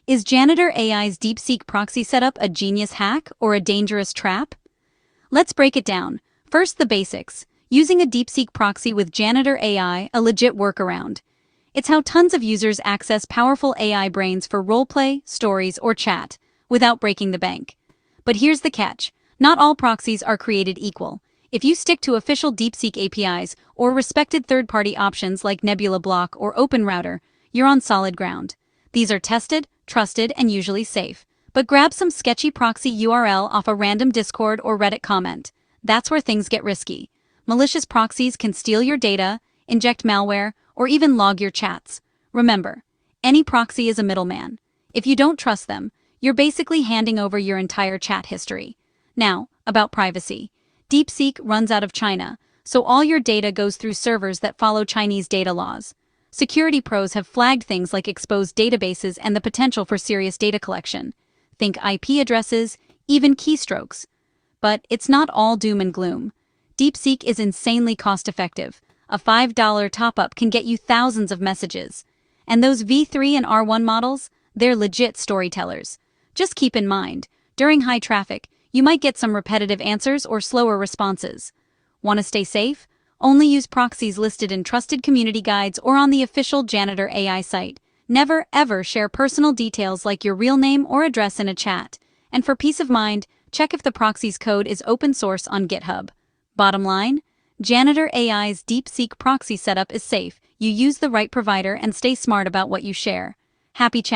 Is Janitor AI's DeepSeek Proxy setup a genius hack or a dangerous trap? Let's break it down. First, the basics. Using a DeepSeek Proxy with Janitor AI, a legit workaround. It's how tons of users access powerful AI brains for roleplay, stories, or chat, without breaking the bank. But here's the catch. Not all proxies are created equal. If you stick to official DeepSeek APIs or respected third-party options like Nebula Block or OpenRouter, you're on solid ground. These are tested, trusted, and usually safe. But grab some sketchy proxy URL off a random Discord or Reddit comment. That's where things get risky. Malicious proxies can steal your data, inject malware, or even log your chats. Remember, any proxy is a middleman. If you don't trust them, you're basically handing over your entire chat history. Now, about privacy. DeepSeek runs out of China, so all your data goes through servers that follow Chinese data laws. Security pros have flagged things like exposed databases and the potential for serious data collection. Think IP addresses, even keystrokes. But it's not all doom and gloom. DeepSeek is insanely cost-effective. A $5 top-up can get you thousands of messages. And those V3 and R1 models, they're legit storytellers. Just keep in mind, during high traffic, you might get some repetitive answers or slower responses. Want to stay safe? Only use proxies listed in trusted community guides or on the official Janitor AI site. Never, ever share personal details like your real name or address in a chat. And for peace of mind, check if the proxy's code is open source on GitHub. Bottom line, Janitor AI's DeepSeek proxy setup is safe. You use the right provider and stay smart about what you share. Happy chat.